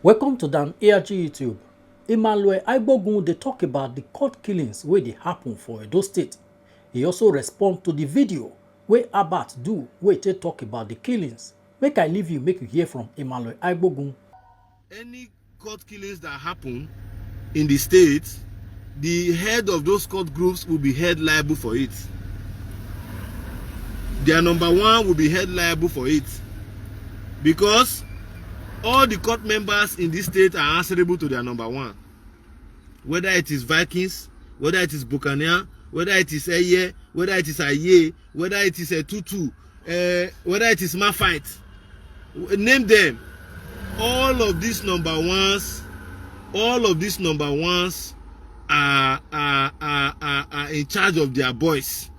Welcome to Dan ARG YouTube. Emmanuel Aibogun dey talk about the court killings wey dey happen for Edo State. He also respond to the video wey Abat do wey take talk about the killings. Make I leave you make you hear from Emmanuel Aibogun. Any court killings that happen in the state, the head of those court groups will be held liable for it. Their number one will be held liable for it. Because all the court members in this state are answerable to their number one. Whether it is Vikings, whether it is Buccaneer, whether it is Eye, whether it is Aye, whether it is a Tutu, whether it is Mafite. Name them. All of these number ones are in charge of their boys.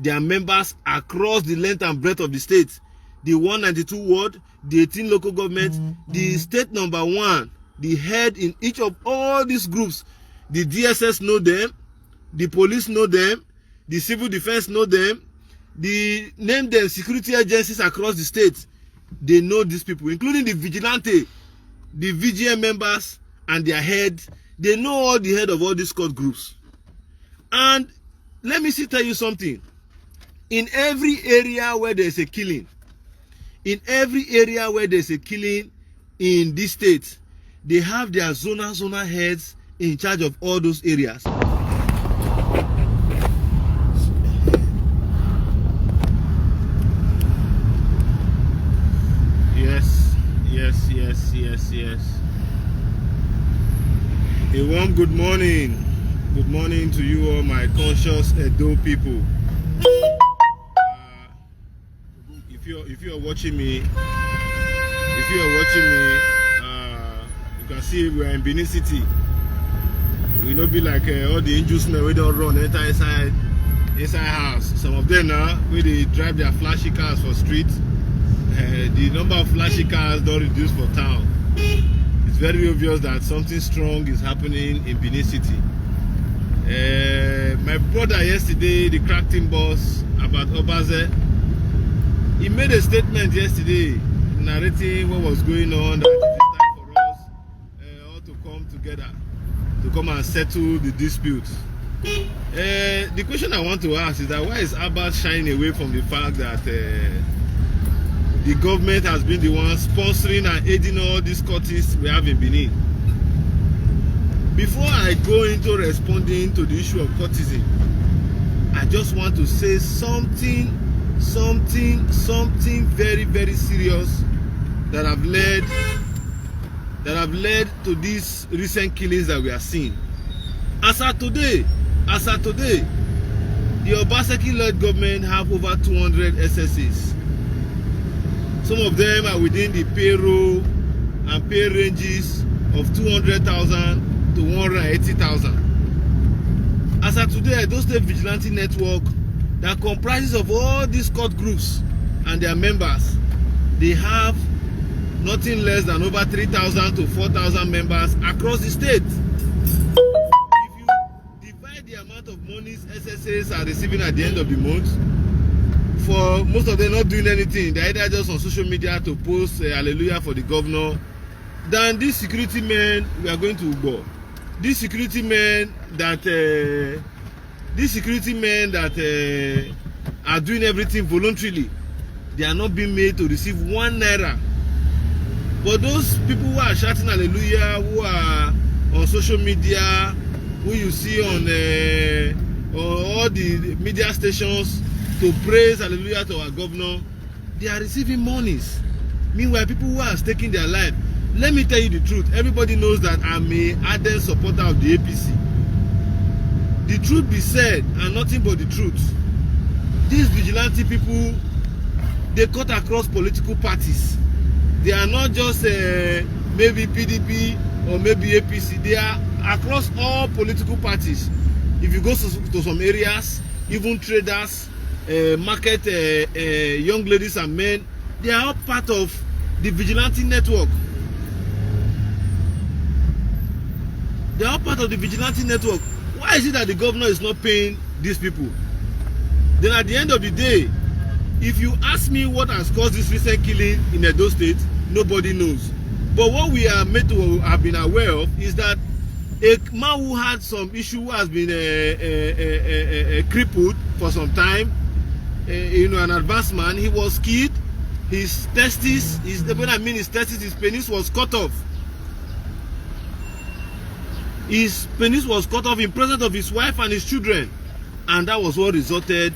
Their members across the length and breadth of the state. The 192 ward, the 18 local government, the state number one, the head in each of all these groups. The DSS know them, the police know them, the civil defense know them, the name them security agencies across the state. They know these people, including the vigilante, the VGM members and their head. They know all the head of all these court groups. And let me tell you something. In every area where there's a killing, in this state, they have their zonal heads in charge of all those areas. Yes. A warm good morning. Good morning to you all, my conscious Edo people. If you are watching me, you can see we are in Benin City. We don't be like all the angels men we don't run enter inside house. Some of them now where they drive their flashy cars for streets. The number of flashy cars don't reduce for town. It's very obvious that something strong is happening in Benin City. My brother yesterday, the crack team boss about Obaze, he made a statement yesterday narrating what was going on, that it is time for us all to come together to come and settle the dispute. The question I want to ask is that why is Abat shying away from the fact that the government has been the one sponsoring and aiding all these courtists we have in Benin? Before I go into responding to the issue of courtism, I just want to say something very, very serious that have led to these recent killings that we are seeing. As of today, the Obaseki-led government have over 200 SSAs. Some of them are within the payroll and pay ranges of 200,000 to 180,000. As of today, those state vigilante network that comprises of all these court groups and their members, they have nothing less than over 3,000 to 4,000 members across the state. If you divide the amount of monies SSAs are receiving at the end of the month, for most of them not doing anything, they're either just on social media to post hallelujah for the governor, than these security men we are going to go. These security men that are doing everything voluntarily, they are not being made to receive 1 naira. But those people who are shouting hallelujah, who are on social media, who you see on all the media stations to praise hallelujah to our governor, they are receiving monies. Meanwhile, people who are staking their life, let me tell you the truth. Everybody knows that I'm a ardent supporter of the APC. The truth be said, and nothing but the truth. These vigilante people, they cut across political parties. They are not just maybe PDP or maybe APC. They are across all political parties. If you go to some areas, even traders, market young ladies and men, they are all part of the vigilante network. They are all part of the vigilante network. Why is it that the governor is not paying these people? Then at the end of the day, if you ask me what has caused this recent killing in Edo State, nobody knows. But what we are made to have been aware of is that a man who had some issue, who has been crippled for some time, an advanced man, he was killed. His testes, his penis was cut off. His penis was cut off in presence of his wife and his children, and that was what resulted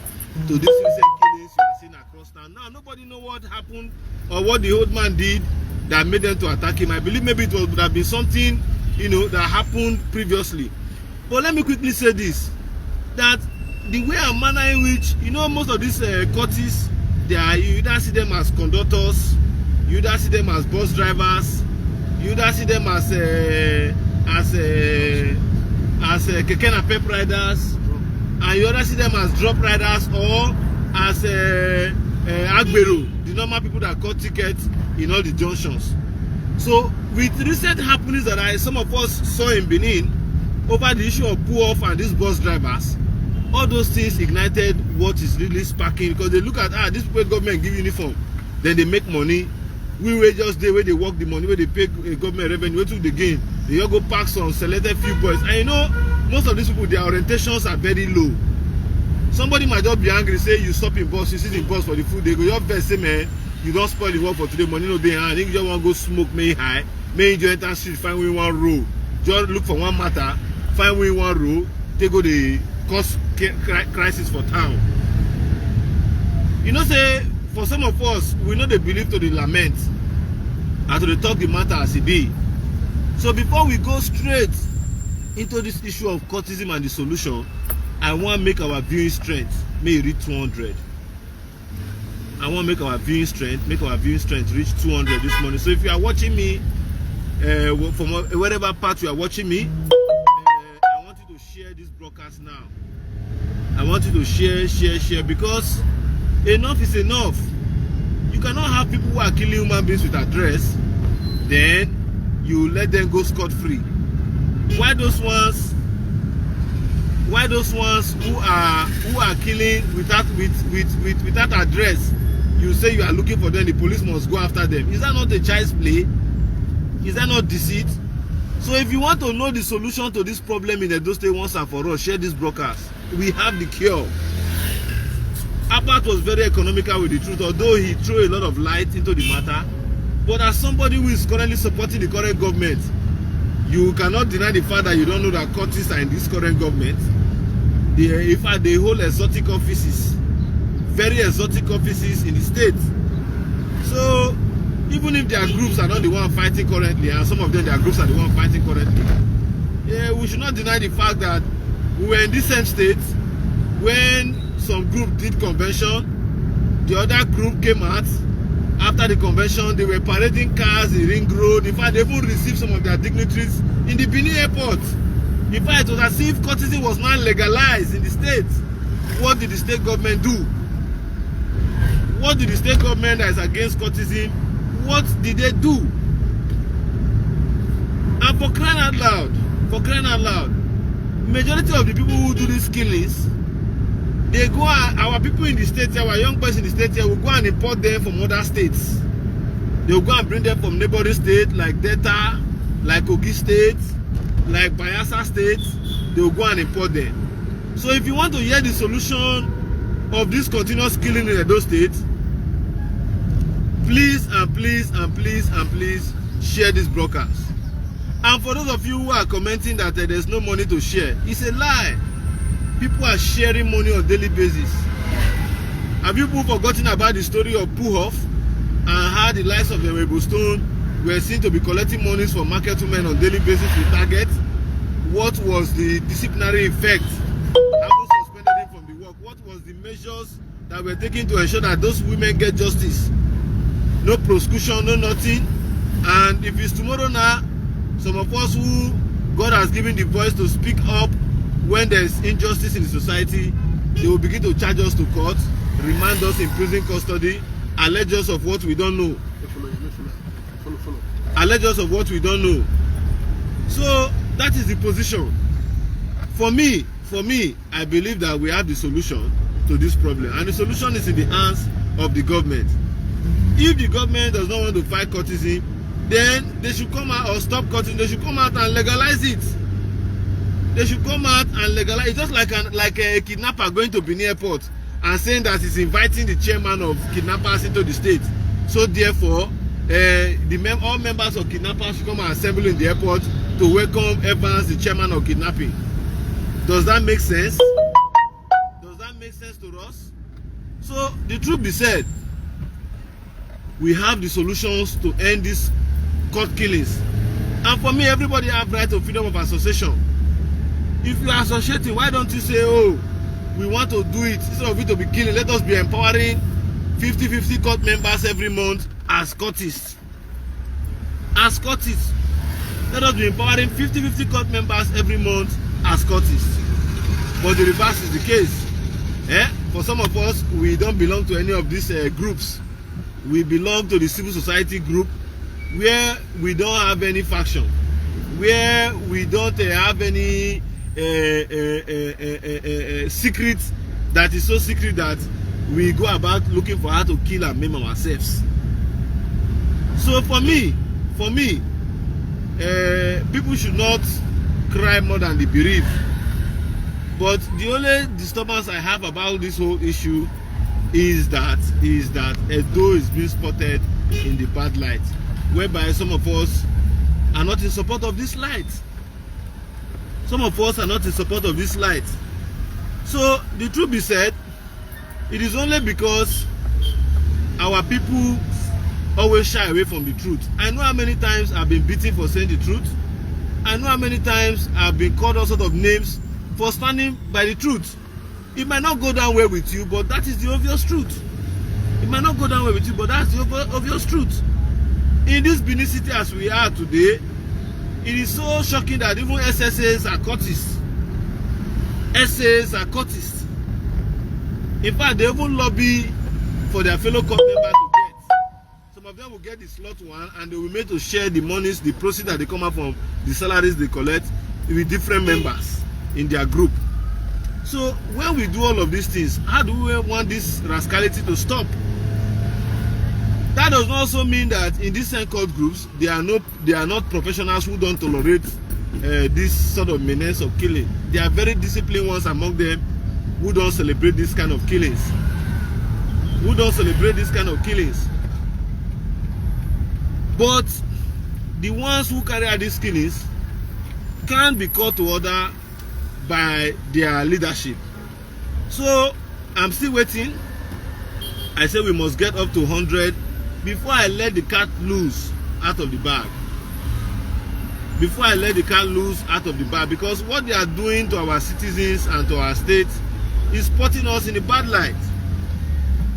to this recent killings you are seeing across town. Now nobody know what happened or what the old man did that made them to attack him. I believe maybe it would have been something, that happened previously. But let me quickly say this, that the way and manner in which, most of these cultists, you either see them as conductors, you either see them as bus drivers, you either see them as keke napep riders, and you either see them as drop riders or as agbero, the normal people that cut tickets in all the junctions. So with recent happenings that some of us saw in Benin over the issue of pull-off and these bus drivers, all those things ignited what is really sparking, because they look at this people government give uniform, then they make money. We were just there where they work the money, where they pay government revenue, where to the gain. They all go pack some selected few boys. And most of these people, their orientations are very low. Somebody might just be angry, say you stop in bus, you sit in bus for the food, they go, your best say, man, you don't spoil the work for today, money no day, I think you just want to go smoke, may high, may you enter street, find we one row. Just look for one matter, find we one row, they go the cause crisis for town. Say, for some of us, we know they believe to the lament and to the talk the matter as it be. So before we go straight into this issue of cultism and the solution, I want to make our viewing strength may reach 200. I want to make our viewing strength reach 200 this morning. So if you are watching me from wherever part you are watching me, I want you to share this broadcast now. I want you to share, because enough is enough. You cannot have people who are killing human beings with address, then you let them go scot-free. Why those ones who are killing without address, you say you are looking for them, the police must go after them? Is that not a child's play? Is that not deceit? So if you want to know the solution to this problem in Edo State once and for all, share this broadcast. We have the cure. Abbott was very economical with the truth, although he threw a lot of light into the matter. But as somebody who is currently supporting the current government, you cannot deny the fact that you don't know that cultists are in this current government. In fact, they hold exotic offices, very exotic offices in the state. So even if their groups are not the one fighting currently, and some of them, their groups are the one fighting currently, we should not deny the fact that we were in this same state when some group did convention, the other group came out. After the convention, they were parading cars in Ring Road. In fact, they even received some of their dignitaries in the Benin airport. In fact, it was as if cultism was not legalized in the state. What did the state government do? What did the state government that is against cultism, what did they do? And for crying out loud, majority of the people who do these killings, they go, our people in the state here, our young boys in the state here, will go and import them from other states. They will go and bring them from neighboring states like Delta, like Kogi State, like Bayelsa State. They will go and import them. So if you want to hear the solution of this continuous killing in Edo State, please share this broadcast. And for those of you who are commenting that there's no money to share, it's a lie. People are sharing money on a daily basis. Have you people forgotten about the story of Puhoff and how the likes of the Rebel Stone were seen to be collecting monies from market women on a daily basis with Target? What was the disciplinary effect? Having suspended him from the work. What was the measures that were taken to ensure that those women get justice? No prosecution, no nothing. And if it's tomorrow now, some of us who God has given the voice to speak up when there's injustice in the society, they will begin to charge us to court, remand us in prison custody, allege us of what we don't know. Allege us of what we don't know. So that is the position. For me, I believe that we have the solution to this problem, and the solution is in the hands of the government. If the government does not want to fight cultism, then they should come out, or stop cutting, they should come out and legalize it. They should come out and legalize it. Just like a kidnapper going to Benin Airport and saying that he's inviting the chairman of kidnappers into the state. So therefore, all members of kidnappers should come and assemble in the airport to welcome Evans, the chairman of kidnapping. Does that make sense? Does that make sense to us? So the truth be said, we have the solutions to end these court killings. And for me, everybody have right to freedom of association. If you are associating, why don't you say, oh, we want to do it, instead of it to be killing, let us be empowering 50-50 court members every month as courtists. As courtists. Let us be empowering 50-50 court members every month as courtists. But the reverse is the case. For some of us, we don't belong to any of these groups. We belong to the civil society group, where we don't have any faction, where we don't have any secret that is so secret that we go about looking for how to kill and maim ourselves. So for me, people should not cry more than they bereave. But the only disturbance I have about this whole issue is that Edo is being spotted in the bad light, whereby some of us are not in support of this light. Some of us are not in support of this light. So the truth be said, it is only because our people always shy away from the truth. I know how many times I've been beaten for saying the truth. I know how many times I've been called all sorts of names for standing by the truth. It might not go down well with you, but that is the obvious truth. It might not go down well with you, but that's the obvious truth. In this Benin City as we are today, it is so shocking that even SSAs are courtists. SAs are courtists. In fact, they even lobby for their fellow court members to get. Some of them will get the slot one, and they will make to share the monies, the proceeds that they come out from the salaries they collect with different members in their group. So when we do all of these things, how do we want this rascality to stop? That does not also mean that in these same court groups, they are not professionals who don't tolerate this sort of menace of killing. There are very disciplined ones among them who don't celebrate this kind of killings. But the ones who carry out these killings can't be called to order by their leadership. So I'm still waiting. I say we must get up to 100 before I let the cat loose out of the bag. Because what they are doing to our citizens and to our state is putting us in a bad light.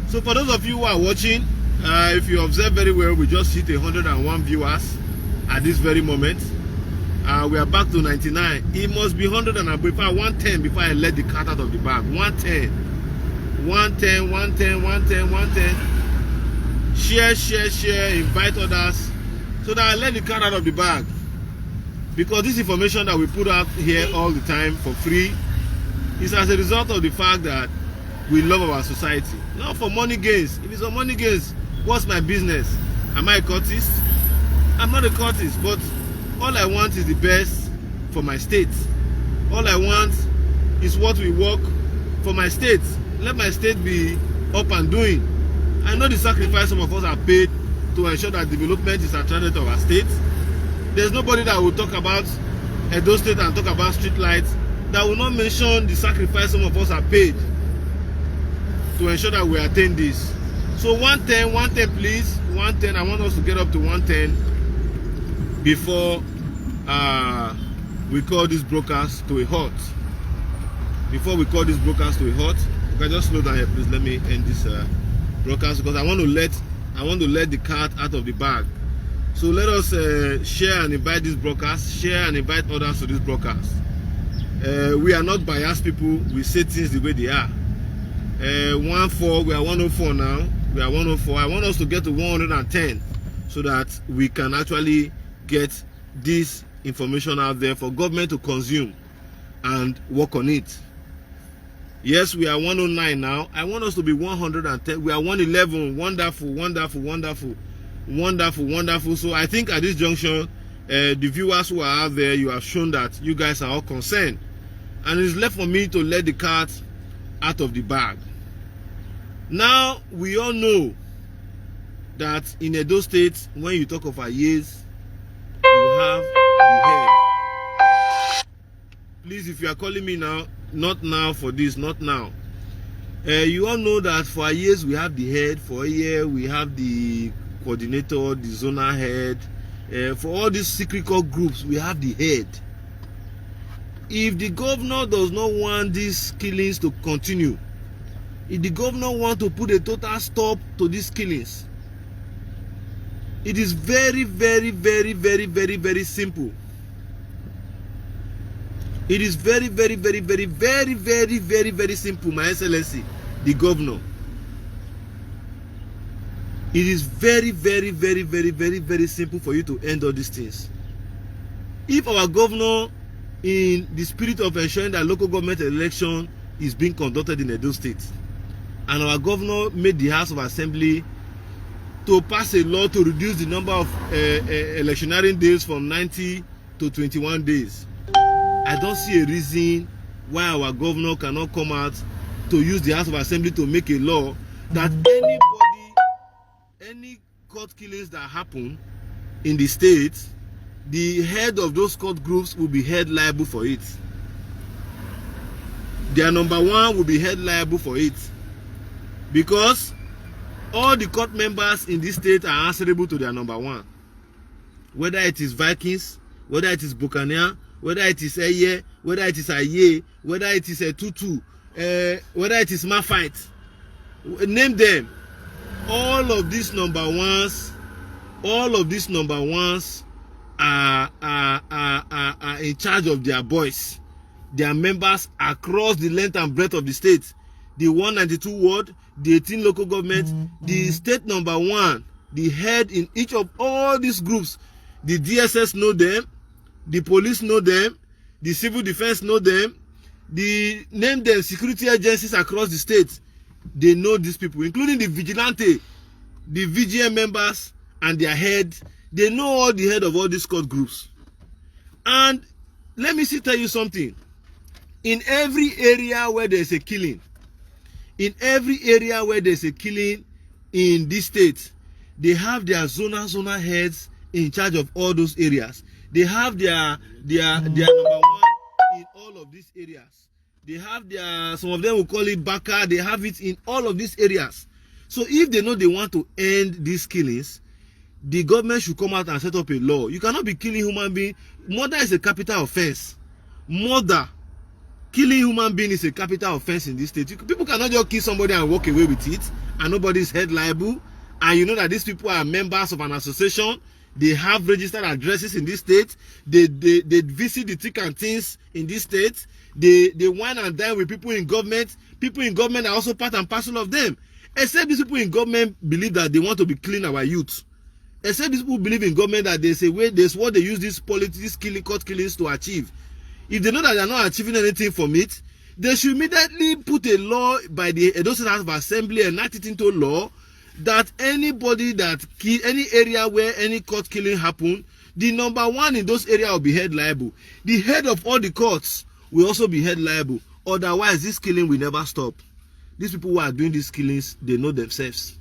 So for those of you who are watching, if you observe very well, we just hit 101 viewers at this very moment. We are back to 99. It must be 100 and above. 110 before I let the cat out of the bag. 110. Share, invite others so that I let the cat out of the bag. Because this information that we put out here all the time for free is as a result of the fact that we love our society. Not for money gains. If it's for money gains, what's my business? Am I a courtist? I'm not a courtist, but all I want is the best for my state. All I want is what we work for my state. Let my state be up and doing. I know the sacrifice some of us are paid to ensure that development is attracted to our state. There's nobody that will talk about Edo State and talk about street lights that will not mention the sacrifice some of us are paid to ensure that we attain this. So 110 please. 110. I want us to get up to 110 before we call these brokers to a halt. Okay, just slow down here, please. Let me end this broadcast because I want to let the cat out of the bag. So let us share and invite these brokers, share and invite others to this broadcast. We are not biased people. We say things the way they are. 104, we are 104 now. We are 104. I want us to get to 110 so that we can actually get this information out there for government to consume and work on it. Yes, we are 109 now. I want us to be 110. We are 111. Wonderful. Wonderful, wonderful. So I think at this junction, the viewers who are out there, you have shown that you guys are all concerned. And it's left for me to let the cat out of the bag. Now, we all know that in Edo State, when you talk of Ayes, you have the head. Please, if you are calling me now, not now for this, not now. You all know that for Ayes, we have the head. For Aye, we have the coordinator, the zonal head. For all these secret cult groups, we have the head. If the governor does not want these killings to continue, if the governor wants to put a total stop to these killings, it is very, very, very, very, very, very simple. It is very, very, very, very, very, very, very, very simple, My Excellency, the governor. It is very, very, very, very, very, very simple for you to end all these things. If our governor, in the spirit of ensuring that local government election is being conducted in Edo State, and our governor made the House of Assembly to pass a law to reduce the number of electioneering days from 90 to 21 days, I don't see a reason why our governor cannot come out to use the House of Assembly to make a law that any court killings that happen in the state, the head of those court groups will be held liable for it. Their number one will be held liable for it. Because all the court members in this state are answerable to their number one. Whether it is Vikings, whether it is Buccaneer, whether it is Eye, whether it is Aye, whether it is a Tutu, whether it is Mafite, name them. All of these number ones are in charge of their boys, their members across the length and breadth of the state. The 192 ward, the 18 local government, the state number one, the head in each of all these groups. The DSS know them, the police know them, the civil defense know them, the name them security agencies across the state. They know these people, including the vigilante, the VGM members and their head. They know all the head of all these court groups. And let me tell you something. In every area where there's a killing, in this state, they have their zonal heads in charge of all those areas. They have their number one in all of these areas. They have some of them will call it Baka. They have it in all of these areas. So if they know they want to end these killings, the government should come out and set up a law. You cannot be killing human being. Murder is a capital offense. Killing human being is a capital offense in this state. People cannot just kill somebody and walk away with it, and nobody's held liable. And you know that these people are members of an association. They have registered addresses in this state. They visit the thick and thins in this state. They wine and dine with people in government. People in government are also part and parcel of them. Except these people in government believe that they want to be clean our youth. Except these people believe in government that there's a way, there's what they use these court killings to achieve. If they know that they're not achieving anything from it, they should immediately put a law by the Edo State House of Assembly and enact it into law that anybody that kill any area where any court killing happen, the number one in those areas will be held liable. The head of all the courts will also be held liable. Otherwise, this killing will never stop. These people who are doing these killings, they know themselves.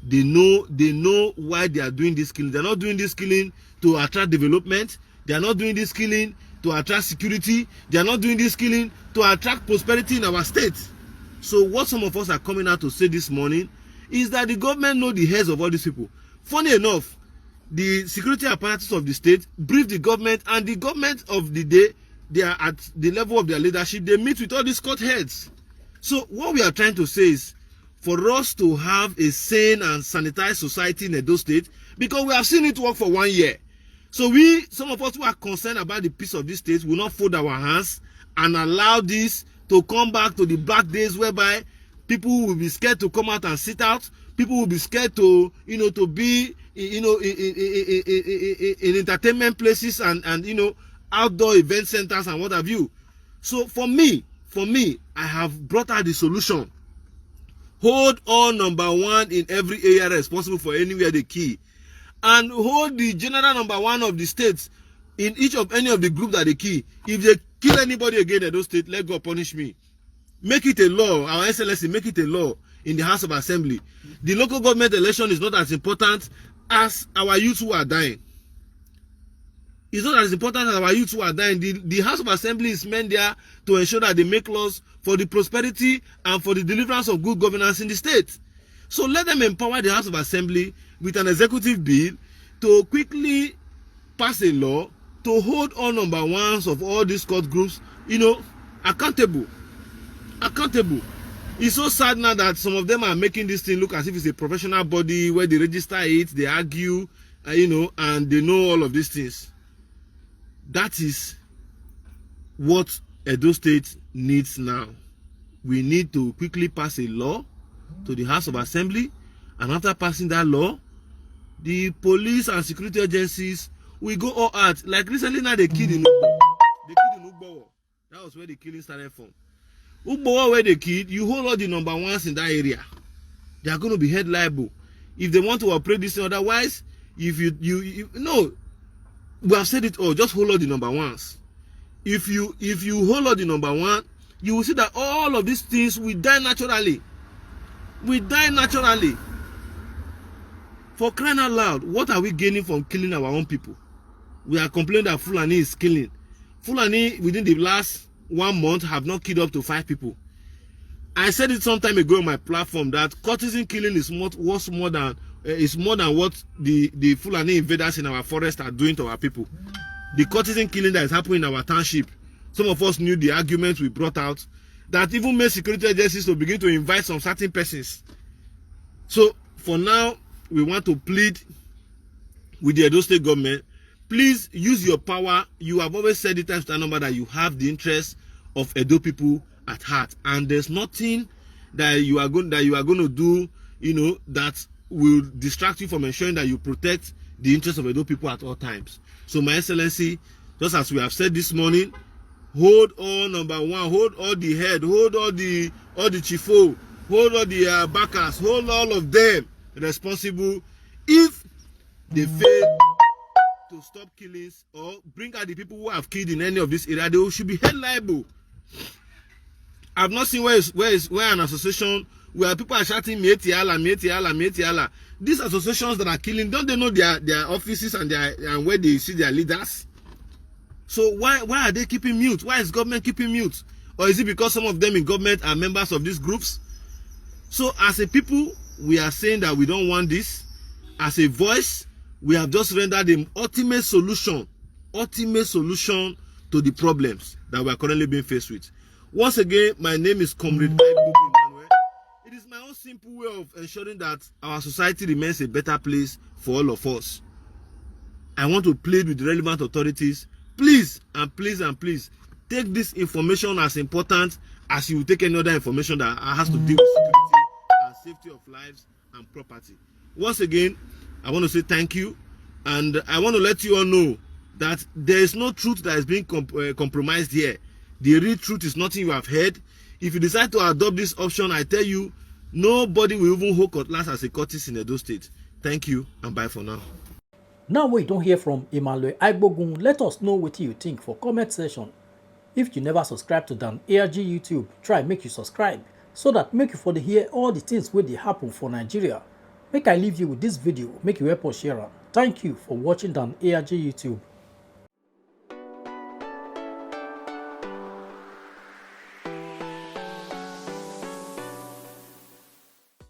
They know why they are doing this killing. They're not doing this killing to attract development. They are not doing this killing to attract security. They are not doing this killing to attract prosperity in our state. So what some of us are coming out to say this morning is that the government know the heads of all these people. Funny enough, the security apparatus of the state brief the government, and the government of the day, they are at the level of their leadership, they meet with all these court heads. So what we are trying to say is, for us to have a sane and sanitized society in Edo State, because we have seen it work for 1 year. So some of us who are concerned about the peace of this state, will not fold our hands and allow this to come back to the black days whereby people will be scared to come out and sit out. People will be scared to be, in entertainment places and outdoor event centers and what have you. So for me, I have brought out the solution. Hold on number one in every area responsible for anywhere they kill. and hold the general number one of the states in each of any of the group that they kill. If they kill anybody again in those states, let God punish me. Make it a law, our SLSC, make it a law in the House of Assembly. The local government election is not as important as our youth who are dying. It's not as important as our youth who are dying. The House of Assembly is meant there to ensure that they make laws for the prosperity and for the deliverance of good governance in the state. So let them empower the House of Assembly with an executive bill to quickly pass a law to hold all number ones of all these court groups, accountable. Accountable. It's so sad now that some of them are making this thing look as if it's a professional body where they register it, they argue, and they know all of these things. That is what Edo State needs now. We need to quickly pass a law to the House of Assembly, and after passing that law, the police and security agencies will go all out. Like recently now they killed in Ugbo. They killed in Ugbo. That was where the killing started from. Ugbo, where they killed, you hold all the number ones in that area. They are going to be held liable if they want to operate this thing. Otherwise, if you we have said it all, just hold all the number ones. If you hold all the number one, you will see that all of these things will die naturally. We die naturally. For crying out loud, what are we gaining from killing our own people? We are complaining that Fulani is killing. Fulani, within the last 1 month, have not killed up to 5 people. I said it some time ago on my platform that courtesan killing is more than what the Fulani invaders in our forest are doing to our people. The courtesan killing that is happening in our township. Some of us knew the arguments we brought out that even made security agencies to begin to invite some certain persons. So for now, we want to plead with the Edo State government. Please use your power. You have always said it times to number that you have the interests of Edo people at heart, and there's nothing that you are going to do, that will distract you from ensuring that you protect the interests of Edo people at all times. So, My Excellency, just as we have said this morning, hold all number one, hold all the head, hold all the chifo, hold all the backers, hold all of them responsible if they fail to stop killings or bring out the people who have killed in any of this area. They should be held liable. I've not seen where an association where people are shouting Mieti Allah, Mieti Allah, Mieti Allah. These associations that are killing, don't they know their offices and where they see their leaders? So why are they keeping mute? Why is government keeping mute? Or is it because some of them in government are members of these groups? So as a people, we are saying that we don't want this. As a voice, we have just rendered the ultimate solution to the problems that we are currently being faced with. Once again, my name is Comrade Emmanuel. It is my own simple way of ensuring that our society remains a better place for all of us. I want to plead with the relevant authorities. Please and please and please take this information as important as you take any other information that has to do with security and safety of lives and property. Once again, I want to say thank you, and I want to let you all know that there is no truth that is being compromised here. The real truth is nothing you have heard. If you decide to adopt this option, I tell you, nobody will even hold cutlass as a courtesy in Edo State. Thank you, and bye for now. Now we don't hear from Emmanuel Aigbogun, let us know what you think for comment section. If you never subscribe to Dan ARG YouTube, try make you subscribe so that make you for the hear all the things where they happen for Nigeria. Make I leave you with this video, make you help us share it. Thank you for watching Dan ARG YouTube.